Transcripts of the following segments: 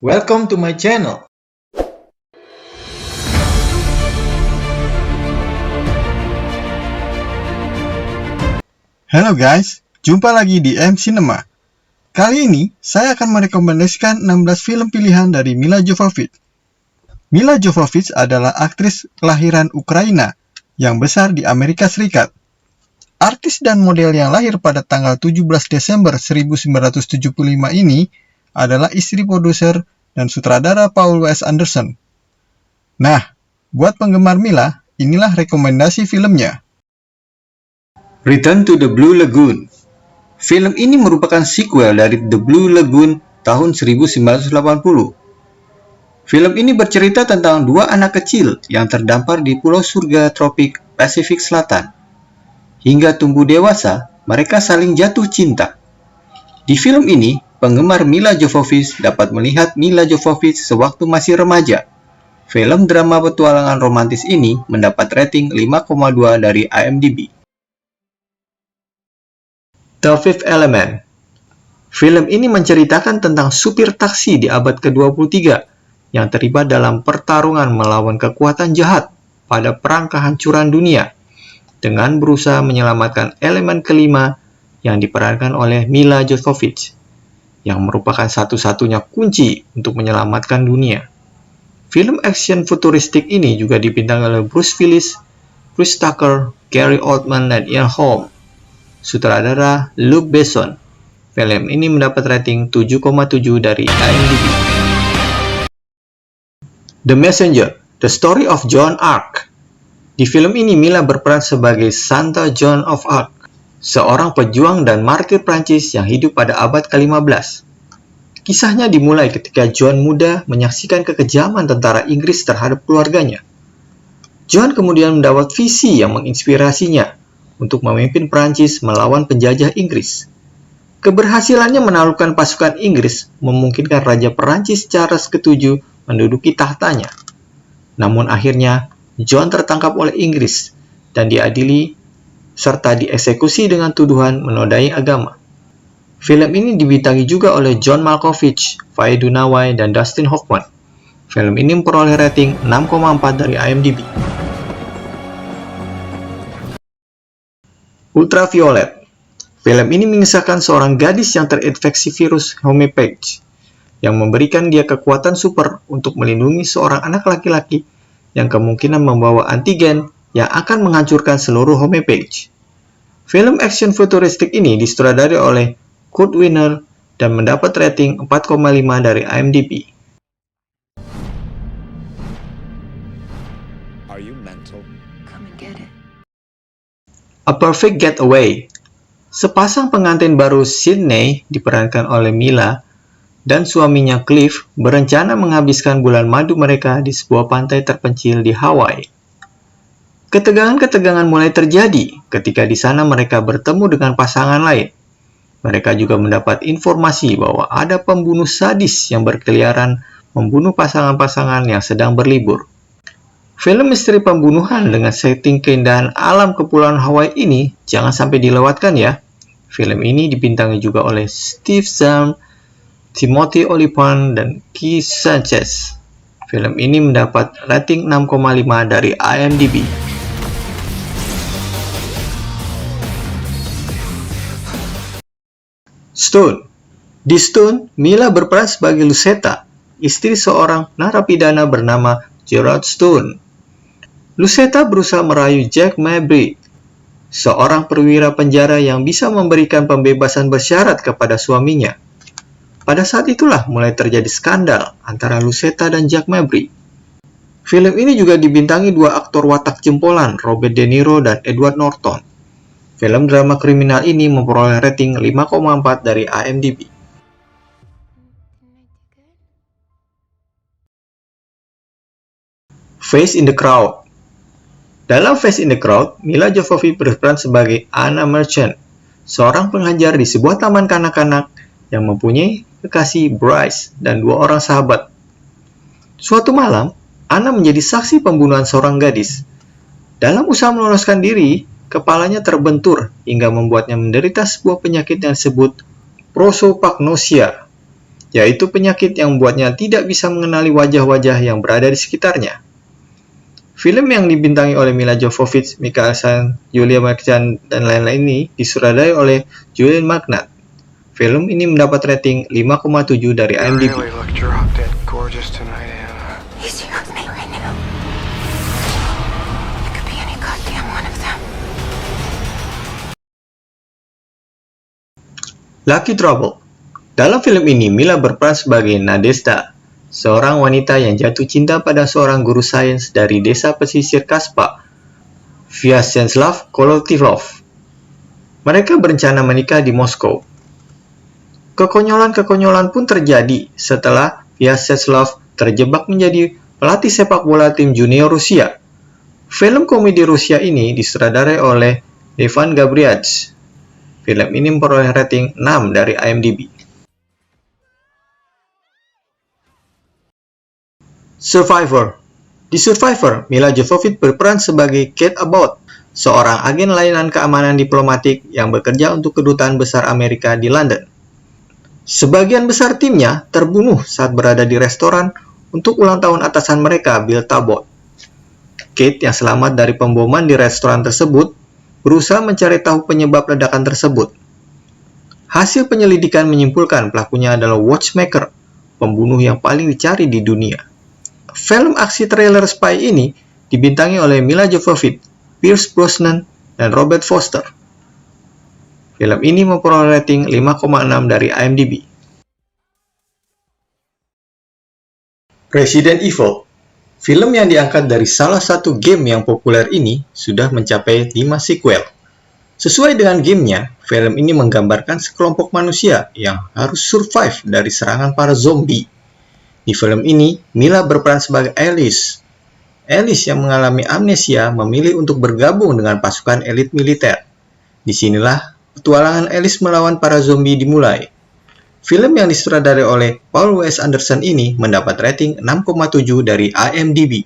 Welcome to my channel. Halo guys, jumpa lagi di M Cinema. Kali ini, saya akan merekomendasikan 16 film pilihan dari Milla Jovovich. Milla Jovovich adalah aktris kelahiran Ukraina yang besar di Amerika Serikat. Artis dan model yang lahir pada tanggal 17 Desember 1975 ini adalah istri produser dan sutradara Paul W.S. Anderson. Nah, buat penggemar Milla, inilah rekomendasi filmnya. Return to the Blue Lagoon. Film ini merupakan sequel dari The Blue Lagoon tahun 1980. Film ini bercerita tentang dua anak kecil yang terdampar di pulau surga tropik Pasifik Selatan. Hingga tumbuh dewasa, mereka saling jatuh cinta. Di film ini, penggemar Milla Jovovich dapat melihat Milla Jovovich sewaktu masih remaja. Film drama petualangan romantis ini mendapat rating 5,2 dari IMDb. The Fifth Element. Film ini menceritakan tentang supir taksi di abad ke-23 yang terlibat dalam pertarungan melawan kekuatan jahat pada perang kehancuran dunia dengan berusaha menyelamatkan elemen kelima yang diperankan oleh Milla Jovovich yang merupakan satu-satunya kunci untuk menyelamatkan dunia. Film action futuristik ini juga dibintangi oleh Bruce Willis, Chris Tucker, Gary Oldman, dan Ian Holm. Sutradara Luc Besson. Film ini mendapat rating 7,7 dari IMDb. The Messenger, The Story of Joan Arc. Di film ini Milla berperan sebagai Santa Joan of Arc, seorang pejuang dan martir Prancis yang hidup pada abad ke-15. Kisahnya dimulai ketika Joan muda menyaksikan kekejaman tentara Inggris terhadap keluarganya. Joan kemudian mendapat visi yang menginspirasinya untuk memimpin Prancis melawan penjajah Inggris. Keberhasilannya menaklukkan pasukan Inggris memungkinkan Raja Perancis Charles VII menduduki tahtanya. Namun akhirnya, Joan tertangkap oleh Inggris dan diadili serta dieksekusi dengan tuduhan menodai agama. Film ini dibintangi juga oleh John Malkovich, Faye Dunaway, dan Dustin Hoffman. Film ini memperoleh rating 6,4 dari IMDb. Ultraviolet. Film ini mengisahkan seorang gadis yang terinfeksi virus Homepage yang memberikan dia kekuatan super untuk melindungi seorang anak laki-laki yang kemungkinan membawa antigen yang akan menghancurkan seluruh Homepage. Film action futuristik ini disutradari oleh Kurt Wiener dan mendapat rating 4,5 dari IMDb. Are you mental? Come and get it. A Perfect Getaway. Sepasang pengantin baru Sydney diperankan oleh Milla dan suaminya Cliff berencana menghabiskan bulan madu mereka di sebuah pantai terpencil di Hawaii. Ketegangan-ketegangan mulai terjadi ketika di sana mereka bertemu dengan pasangan lain. Mereka juga mendapat informasi bahwa ada pembunuh sadis yang berkeliaran membunuh pasangan-pasangan yang sedang berlibur. Film misteri pembunuhan dengan setting keindahan alam kepulauan Hawaii ini jangan sampai dilewatkan ya. Film ini dibintangi juga oleh Steve Zahn, Timothy Olyphant, dan Keith Sanchez. Film ini mendapat rating 6,5 dari IMDb. Stone. Di Stone, Milla berperan sebagai Lucetta, istri seorang narapidana bernama Gerald Stone. Lucetta berusaha merayu Jack Mabry, seorang perwira penjara yang bisa memberikan pembebasan bersyarat kepada suaminya. Pada saat itulah mulai terjadi skandal antara Lucetta dan Jack Mabry. Film ini juga dibintangi dua aktor watak jempolan, Robert De Niro dan Edward Norton. Film drama kriminal ini memperoleh rating 5,4 dari IMDb. Face in the Crowd. Dalam Face in the Crowd, Milla Jovovich berperan sebagai Anna Merchant, seorang pengajar di sebuah taman kanak-kanak yang mempunyai kekasih Bryce dan dua orang sahabat. Suatu malam, Anna menjadi saksi pembunuhan seorang gadis. Dalam usaha meloloskan diri, kepalanya terbentur hingga membuatnya menderita sebuah penyakit yang disebut prosopagnosia. yaitu penyakit yang membuatnya tidak bisa mengenali wajah-wajah yang berada di sekitarnya. Film yang dibintangi oleh Mila Jovovich, Michael Shanks, Julia Marchand, dan lain-lain ini disutradarai oleh Julian Magnat. Film ini mendapat rating 5,7 dari IMDb. Lucky Trouble. Dalam film ini, Mila berperan sebagai Nadezhda, seorang wanita yang jatuh cinta pada seorang guru sains dari desa pesisir Kaspa, Vyacheslav Kolotivov. Mereka berencana menikah di Moskow. Kekonyolan-kekonyolan pun terjadi setelah Vyacheslav terjebak menjadi pelatih sepak bola tim junior Rusia. Film komedi Rusia ini disutradarai oleh Ivan Gabriadze. Film ini memperoleh rating 6 dari IMDb. Survivor. Di Survivor, Mila Jovovich berperan sebagai Kate Abbott, seorang agen layanan keamanan diplomatik yang bekerja untuk Kedutaan Besar Amerika di London. Sebagian besar timnya terbunuh saat berada di restoran untuk ulang tahun atasan mereka, Bill Talbot. Kate yang selamat dari pemboman di restoran tersebut berusaha mencari tahu penyebab ledakan tersebut. Hasil penyelidikan menyimpulkan pelakunya adalah watchmaker, pembunuh yang paling dicari di dunia. Film aksi thriller spy ini dibintangi oleh Mila Jovovich, Pierce Brosnan, dan Robert Forster. Film ini memperoleh rating 5,6 dari IMDb. Resident Evil. Film yang diangkat dari salah satu game yang populer ini sudah mencapai 5 sequel. Sesuai dengan gamenya, film ini menggambarkan sekelompok manusia yang harus survive dari serangan para zombie. Di film ini, Mila berperan sebagai Alice. Alice yang mengalami amnesia memilih untuk bergabung dengan pasukan elit militer. Disinilah petualangan Alice melawan para zombie dimulai. Film yang disutradarai oleh Paul W.S. Anderson ini mendapat rating 6,7 dari IMDb.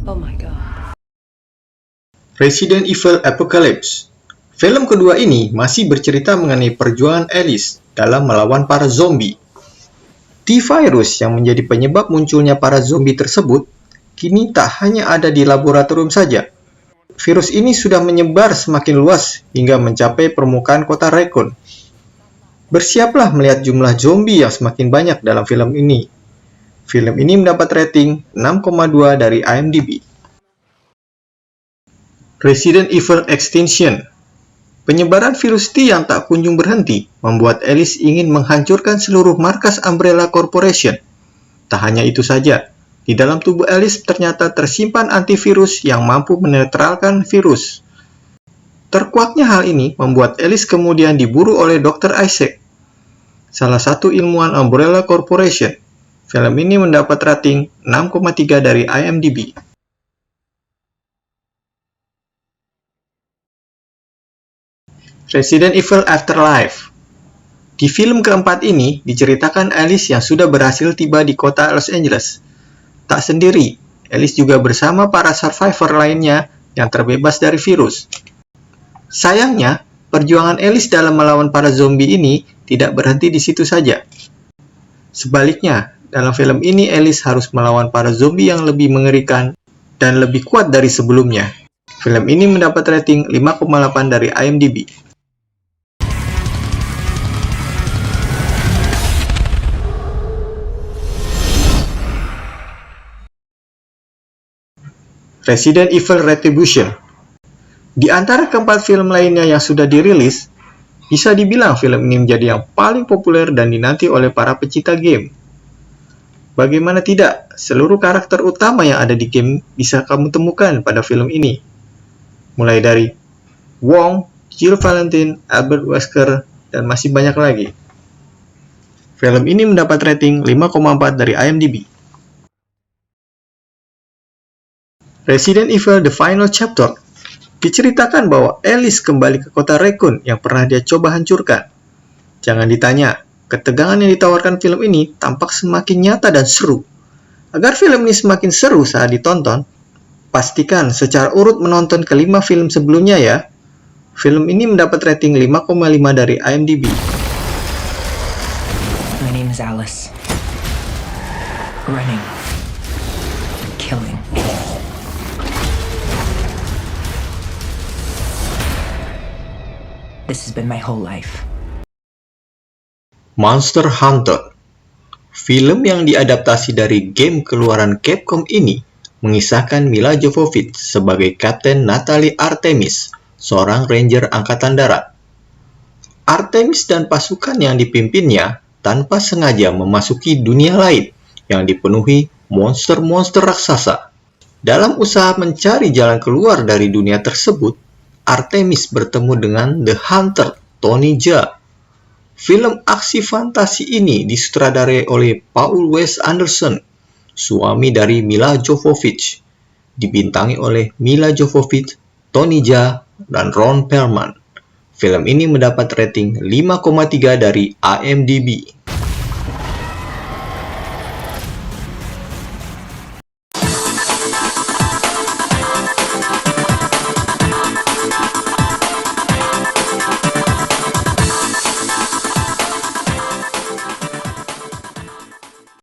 Oh my God. Resident Evil Apocalypse. Film kedua ini masih bercerita mengenai perjuangan Alice dalam melawan para zombie. T-virus yang menjadi penyebab munculnya para zombie tersebut kini tak hanya ada di laboratorium saja. Virus ini sudah menyebar semakin luas hingga mencapai permukaan kota Raccoon. Bersiaplah melihat jumlah zombie yang semakin banyak dalam film ini. Film ini mendapat rating 6,2 dari IMDb. Resident Evil Extinction. Penyebaran virus T yang tak kunjung berhenti membuat Alice ingin menghancurkan seluruh markas Umbrella Corporation. Tak hanya itu saja, di dalam tubuh Alice ternyata tersimpan antivirus yang mampu menetralkan virus. Terkuaknya hal ini membuat Alice kemudian diburu oleh Dr. Isaac, salah satu ilmuwan Umbrella Corporation. Film ini mendapat rating 6,3 dari IMDb. Resident Evil Afterlife. Di film keempat ini diceritakan Alice yang sudah berhasil tiba di kota Los Angeles. Tak sendiri, Alice juga bersama para survivor lainnya yang terbebas dari virus. Sayangnya, perjuangan Alice dalam melawan para zombie ini tidak berhenti di situ saja. Sebaliknya, dalam film ini Alice harus melawan para zombie yang lebih mengerikan dan lebih kuat dari sebelumnya. Film ini mendapat rating 5,8 dari IMDb. Resident Evil Retribution. Di antara keempat film lainnya yang sudah dirilis, bisa dibilang film ini menjadi yang paling populer dan dinanti oleh para pecinta game. Bagaimana tidak, seluruh karakter utama yang ada di game bisa kamu temukan pada film ini. Mulai dari Wong, Jill Valentine, Albert Wesker, dan masih banyak lagi. Film ini mendapat rating 5,4 dari IMDb. Resident Evil The Final Chapter. Diceritakan bahwa Alice kembali ke kota Raccoon yang pernah dia coba hancurkan. Jangan ditanya, ketegangan yang ditawarkan film ini tampak semakin nyata dan seru. Agar film ini semakin seru saat ditonton, pastikan secara urut menonton kelima film sebelumnya ya. Film ini mendapat rating 5,5 dari IMDb. My name is Alice. Running. Killing. This has been my whole life. Monster Hunter. Film yang diadaptasi dari game keluaran Capcom ini mengisahkan Mila Jovovich sebagai Kapten Natalie Artemis, seorang ranger angkatan darat. Artemis dan pasukan yang dipimpinnya tanpa sengaja memasuki dunia lain yang dipenuhi monster-monster raksasa. Dalam usaha mencari jalan keluar dari dunia tersebut, Artemis bertemu dengan The Hunter, Tony Jaa. Film aksi fantasi ini disutradarai oleh Paul Wes Anderson, suami dari Mila Jovovich, dibintangi oleh Mila Jovovich, Tony Jaa, dan Ron Perlman. Film ini mendapat rating 5,3 dari IMDb.